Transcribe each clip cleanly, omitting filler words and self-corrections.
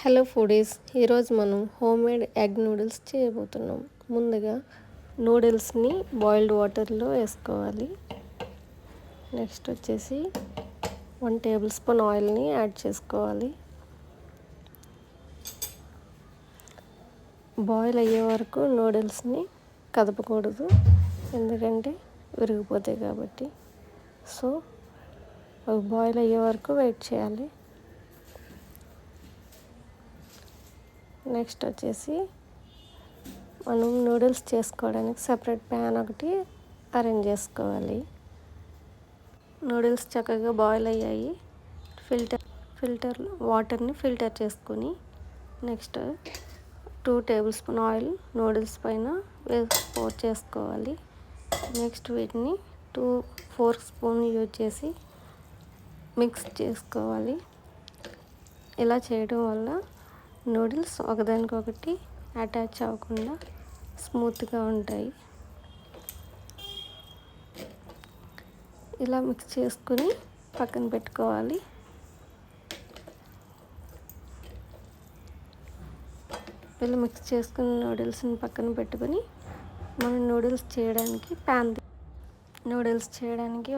Hello foodies, ఈరోజు మనం homemade egg noodles చేయబోతున్నాం. ముందుగా నూడిల్స్ని బాయిల్డ్ వాటర్లో వేసుకోవాలి. నెక్స్ట్ వచ్చేసి 1 టేబుల్ స్పూన్ ఆయిల్ని యాడ్ చేసుకోవాలి. బాయిల్ అయ్యే వరకు నూడిల్స్ని కదపకూడదు, ఎందుకంటే విరిగిపోతాయి కాబట్టి. సో అవి బాయిల్ అయ్యే వరకు వెయిట్ చేయాలి. నెక్స్ట్ వచ్చేసి మనం నూడిల్స్ చేసుకోవడానికి సపరేట్ ప్యాన్ ఒకటి అరేంజ్ చేసుకోవాలి. నూడిల్స్ చక్కగా బాయిల్ అయ్యాయి. వాటర్ని ఫిల్టర్ చేసుకొని next 2 table spoon oil noodles పైన పోర్ చేసుకోవాలి. నెక్స్ట్ వీటిని 4 స్పూన్ యూజ్ చేసి మిక్స్ చేసుకోవాలి. ఇలా చేయడం వల్ల నూడిల్స్ ఒకదానికొకటి అటాచ్ అవ్వకుండా స్మూత్గా ఉంటాయి. ఇలా మిక్స్ చేసుకుని పక్కన పెట్టుకోవాలి. ఇలా మిక్స్ చేసుకున్న నూడిల్స్ని పక్కన పెట్టుకొని మనం నూడిల్స్ చేయడానికి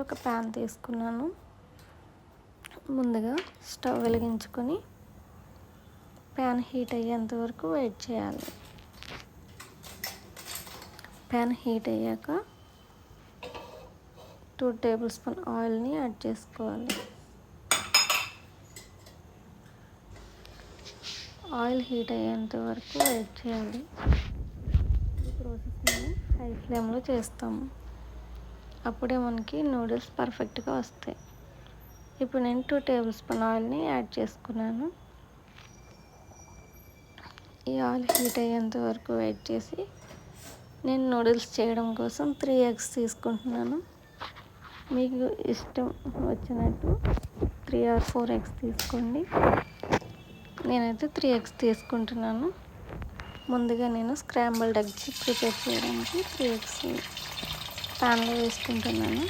ఒక ప్యాన్ తీసుకున్నాను. ముందుగా స్టవ్ వెలిగించుకొని ప్యాన్ హీట్ అయ్యేంత వరకు వెయిట్ చేయాలి. ప్యాన్ హీట్ అయ్యాక 2 టేబుల్ స్పూన్ ఆయిల్ని యాడ్ చేసుకోవాలి. ఆయిల్ హీట్ అయ్యేంత వరకు వెయిట్ చేయాలి. ఈ ప్రాసెస్ని హై ఫ్లేమ్లో చేస్తాము, అప్పుడే మనకి నూడిల్స్ పర్ఫెక్ట్గా వస్తాయి. ఇప్పుడు నేను 2 టేబుల్ స్పూన్ ఆయిల్ని యాడ్ చేసుకున్నాను. ఈ ఆయిల్ హీట్ అయ్యేంత వరకు వెయిట్ చేసి నేను నూడిల్స్ చేయడం కోసం 3 ఎగ్స్ తీసుకుంటున్నాను. మీకు ఇష్టం వచ్చినట్టు 3 or 4 ఎగ్స్ తీసుకోండి. నేనైతే 3 ఎగ్స్ తీసుకుంటున్నాను. ముందుగా నేను స్క్రాంబుల్డ్ ఎగ్స్ ప్రిపేర్ చేయడానికి 3 ఎగ్స్ ప్యాన్లో వేసుకుంటున్నాను.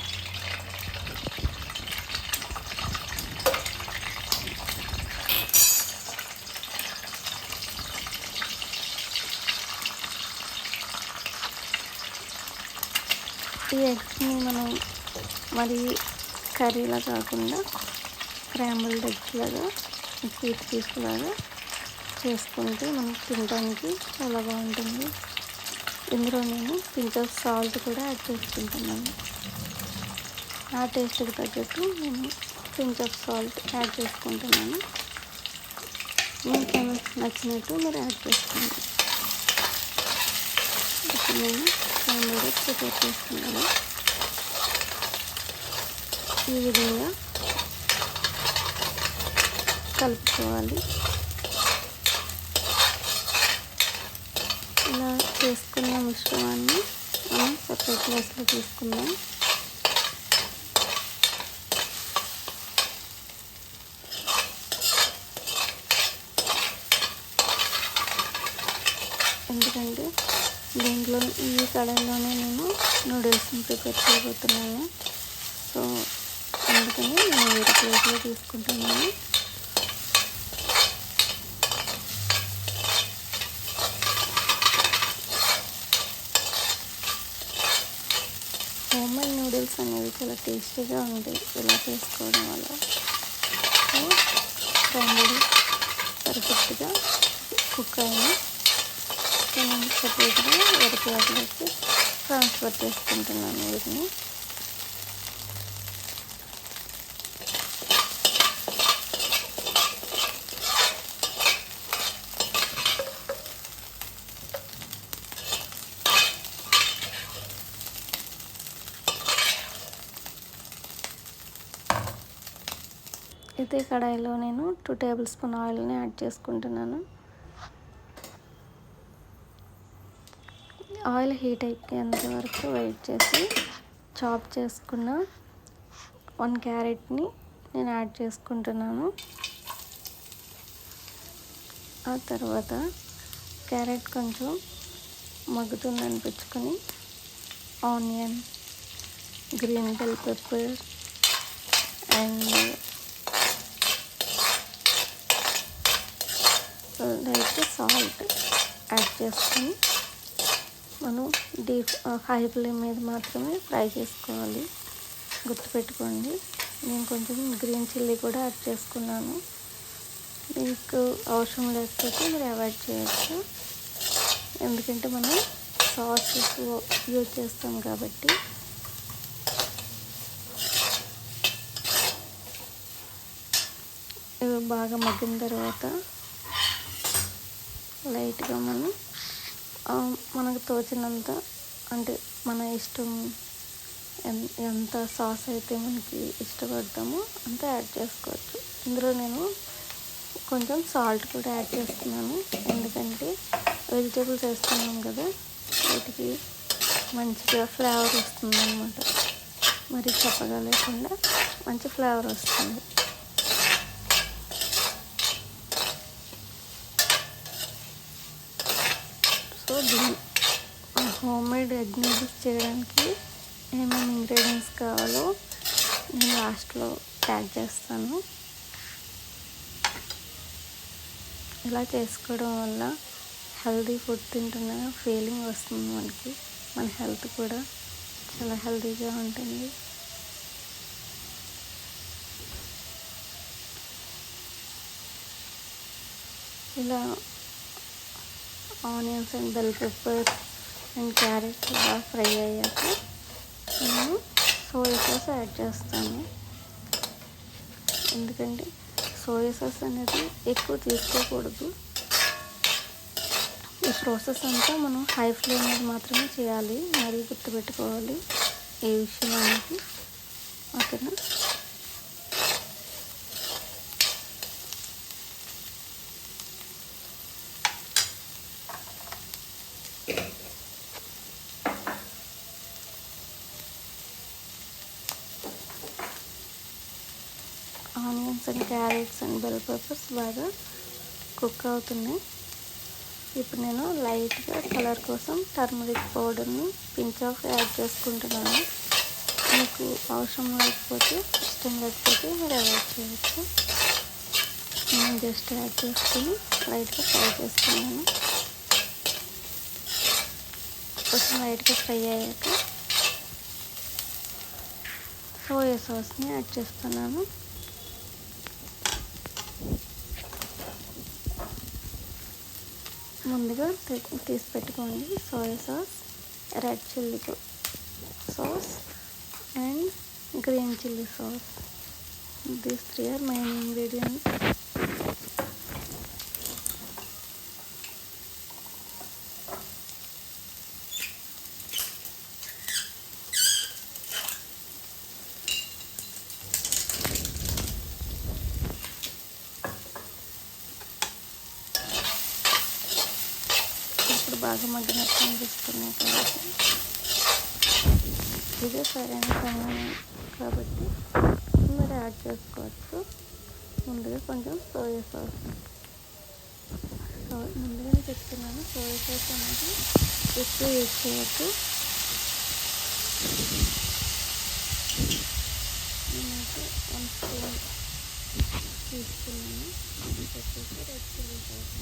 ఈ ఎగ్స్ని మనం మరి కర్రీలా కాకుండా స్క్రాంబుల్డ్ ఎగ్స్ లాగా పీస్ లాగా చేసుకుంటే మనకి తినడానికి చాలా బాగుంటుంది. ఇందులో నేను పించ్ ఆఫ్ సాల్ట్ కూడా యాడ్ చేసుకుంటున్నాను. ఆ టేస్ట్కి తగ్గట్టు నేను పించ్ ఆఫ్ సాల్ట్ యాడ్ చేసుకుంటున్నాను. మీకు నచ్చినట్టు మీరు యాడ్ చేసుకోండి. ఇప్పుడు నేను స్క్రాంబుల్డ్ ఎగ్స్ ప్రిపేర్ చేస్తున్నాను. ఈ విధంగా కలుపుకోవాలి. ఇలా చేసుకున్న మిశ్రమాన్ని మనం సపరేట్ ప్లేస్లో తీసుకుందాం. ఎందుకంటే దీంట్లో ఈ కడాయిలోనే నేను నూడిల్స్ని ప్రిపేర్ చేయబోతున్నాను. సో అందుకని నేను వేరే ప్లేట్లో తీసుకుంటున్నాను. హోమ్మేడ్ నూడిల్స్ అనేవి చాలా టేస్టీగా ఉంటాయి ఇలా చేసుకోవడం వల్ల. సో స్క్రాంబుల్డ్ పర్ఫెక్ట్గా కుక్ అయినా నేను సపరేట్గా వేరే ప్లేట్లోకి ట్రాన్స్ఫర్ చేసుకుంటున్నాను వీటిని. ఇదే కడాయిలో నేను 2 టేబుల్ స్పూన్ ఆయిల్ని యాడ్ చేసుకుంటున్నాను. ఆయిల్ హీట్ అయ్యేంత వరకు వెయిట్ చేసి చాప్ చేసుకున్న 1 క్యారెట్ని నేను యాడ్ చేసుకుంటున్నాను. ఆ తర్వాత క్యారెట్ కొంచెం మగ్గుతుంది అనిపించుకొని onion, green bell pepper and light salt add చేసుకొని మనం హై ఫ్లేమ్ మీద మాత్రమే ఫ్రై చేసుకోవాలి. గుర్తుపెట్టుకోండి. నేను కొంచెం గ్రీన్ చిల్లీ కూడా యాడ్ చేసుకున్నాను. మీకు అవసరం లేకపోతే మీరు అవాయిడ్ చేయొచ్చు, ఎందుకంటే మనం సాసెస్ యూజ్ చేస్తాం కాబట్టి. ఇవి బాగా మగ్గిన తర్వాత లైట్గా మనకు తోచినంత, అంటే మన ఇష్టం ఎంత సాస్ అయితే మనకి ఇష్టపడతామో అంత యాడ్ చేసుకోవచ్చు. ఇందులో నేను కొంచెం సాల్ట్ కూడా యాడ్ చేస్తున్నాను, ఎందుకంటే వెజిటేబుల్స్ వేస్తున్నాం కదా, వీటికి మంచిగా ఫ్లేవర్ వస్తుంది అన్నమాట. మరి చప్పగా లేకుండా మంచి ఫ్లేవర్ వస్తుంది. So home made egg noodles చేయడానికి ఏమేమి ఇంగ్రీడియంట్స్ కావాలో నేను లాస్ట్లో యాడ్ చేస్తాను. ఇలా చేసుకోవడం వల్ల హెల్తీ ఫుడ్ తింటున్న ఫీలింగ్ వస్తుంది మనకి. మన హెల్త్ కూడా చాలా హెల్తీగా ఉంటుంది. ఇలా onions and bell peppers and carrots బాగా ఫ్రై అయ్యాక నేను సోయా సాస్ యాడ్ చేస్తాను. ఎందుకంటే సోయా సాస్ అనేది ఎక్కువ తీసుకోకూడదు. ఈ ప్రాసెస్ అంతా మనం హై ఫ్లేమ్ మీద మాత్రమే చేయాలి. మరీ గుర్తుపెట్టుకోవాలి ఏ విషయం అనేది. ఓకేనా? Onions and carrots and bell peppers బాగా కుక్ అవుతున్నాయి. ఇప్పుడు నేను లైట్గా కలర్ కోసం టర్మరిక్ పౌడర్ని పించ్ ఆఫ్ యాడ్ చేసుకుంటున్నాను. మీకు అవసరం లేకపోతే, ఇష్టం లేకపోతే మీరు అవాయిడ్ చేయవచ్చు. నేను జస్ట్ యాడ్ చేసుకుని లైట్గా ఫ్రై చేసుకున్నాను. కొంచెం లైట్గా ఫ్రై అయ్యాక సోయా సాస్ని యాడ్ చేస్తున్నాను. ముందుగా తీసి పెట్టుకోండి soya sauce, red chilli sauce and green chilli sauce. These 3 are main ingredients. ఇప్పుడు బాగా మగ్గినట్టు అనిపిస్తున్నాయి కాబట్టి ఇదే సరైన సమయం కాబట్టి మీరు యాడ్ చేసుకోవచ్చు. ముందుగా కొంచెం సోయా సాస్, ముందుగానే చెప్తున్నాను, సోయా సాస్ అనేది ఎక్కువ యూజ్ చేయొద్దు. నేనైతే 1 స్పూన్ తీసుకున్నాను. వచ్చేసి రెడ్ చిల్లీ సాస్,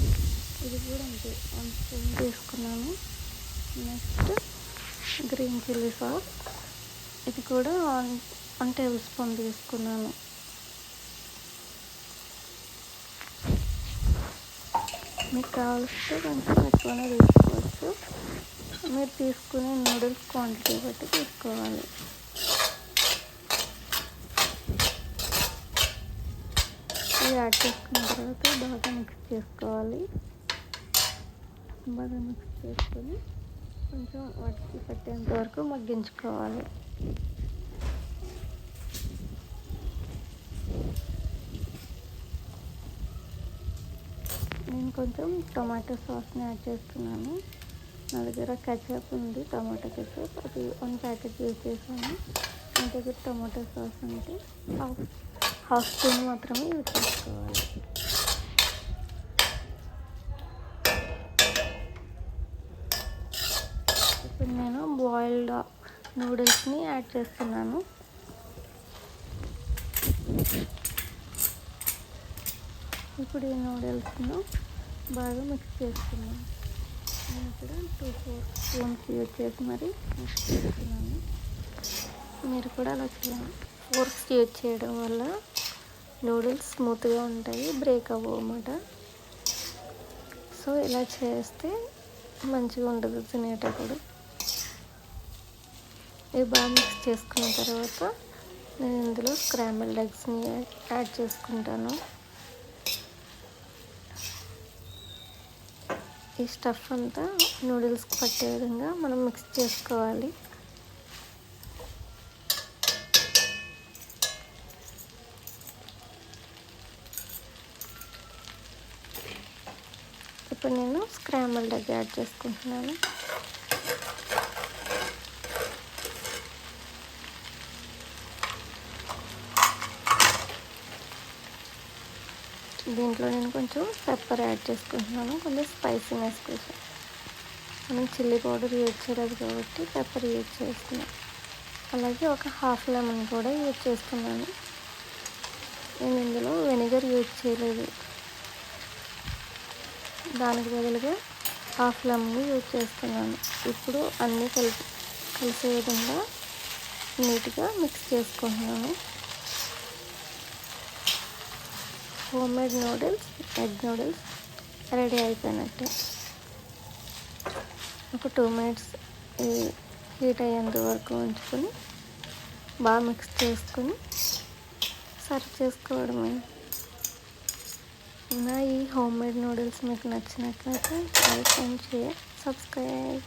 ఇది కూడా అంతే 1 స్పూన్ తీసుకున్నాను. నెక్స్ట్ గ్రీన్ చిల్లీ సాస్, ఇది కూడా 1 టేబుల్ స్పూన్ తీసుకున్నాను. మీకు కావాల్సితే కొంచెం ఎక్కువనే తీసుకోవచ్చు. మీరు తీసుకునే నూడిల్స్ క్వాంటిటీ బట్టి తీసుకోవాలి. ఇది యాడ్ చేసుకున్న తర్వాత బాగా మిక్స్ చేసుకోవాలి. బాగా మిక్స్ చేసుకొని కొంచెం వాటికి పట్టేంత వరకు మగ్గించుకోవాలి. నేను కొంచెం టొమాటో సాస్ని యాడ్ చేస్తున్నాను. నా దగ్గర కెచప్ ఉంది, టమాటో కెచప్, అది 1 ప్యాకెట్ యూజ్ చేశాను. నా దగ్గర టమాటో సాస్ అంటే హాఫ్ స్పూన్ మాత్రమే యూజ్ చేసుకోవాలి. ఇప్పుడు నేను బాయిల్డ్ నూడిల్స్ని యాడ్ చేస్తున్నాను. ఇప్పుడు ఈ నూడిల్స్ను బాగా మిక్స్ చేసుకున్నాం. నేను ఇక్కడ 2-4 స్పూన్స్ యూజ్ చేసి మరి మిక్స్ చేస్తున్నాను. మీరు కూడా అలా చేయండి. ఫోర్క్స్ యూజ్ చేయడం వల్ల నూడిల్స్ స్మూత్గా ఉంటాయి, బ్రేక్ అవ్వవు అన్నమాట. సో ఇలా చేస్తే మంచిగా ఉంటుంది తినేటప్పుడు. ఇవి బాగా మిక్స్ చేసుకున్న తర్వాత నేను ఇందులో స్క్రాంబుల్డ్ ఎగ్స్ని యాడ్ చేసుకుంటాను. ఈ స్టఫ్ అంతా నూడిల్స్కి పట్టే విధంగా మనం మిక్స్ చేసుకోవాలి. ఇప్పుడు నేను స్క్రాంబుల్డ్ ఎగ్ యాడ్ చేసుకుంటున్నాను. దీంట్లో నేను కొంచెం పెప్పర్ యాడ్ చేసుకుంటున్నాను, కొంచెం స్పైసీనెస్ కోసం. మనం చిల్లీ పౌడర్ యూజ్ చేయలేదు కాబట్టి పెప్పర్ యూజ్ చేస్తున్నాను. అలాగే ఒక హాఫ్ లెమన్ కూడా యూజ్ చేస్తున్నాను. నేను ఇందులో వెనిగర్ యూజ్ చేయలేదు, దానికి బదులుగా హాఫ్ లెమన్ యూజ్ చేస్తున్నాను. ఇప్పుడు అన్నీ కలిసే విధంగా నీట్గా మిక్స్ చేసుకుంటున్నాను. Homemade noodles, egg noodles ready అయిపోయినట్టే. ఒక 2 మినిట్స్ హీట్ అయ్యేంత వరకు ఉంచుకొని బాగా మిక్స్ చేసుకొని సర్వ్ చేసుకోవడమే. నా ఈ హోమ్మేడ్ నూడిల్స్ మీకు నచ్చినట్లయితే లైక్ అండ్ షేర్, సబ్స్క్రైబ్.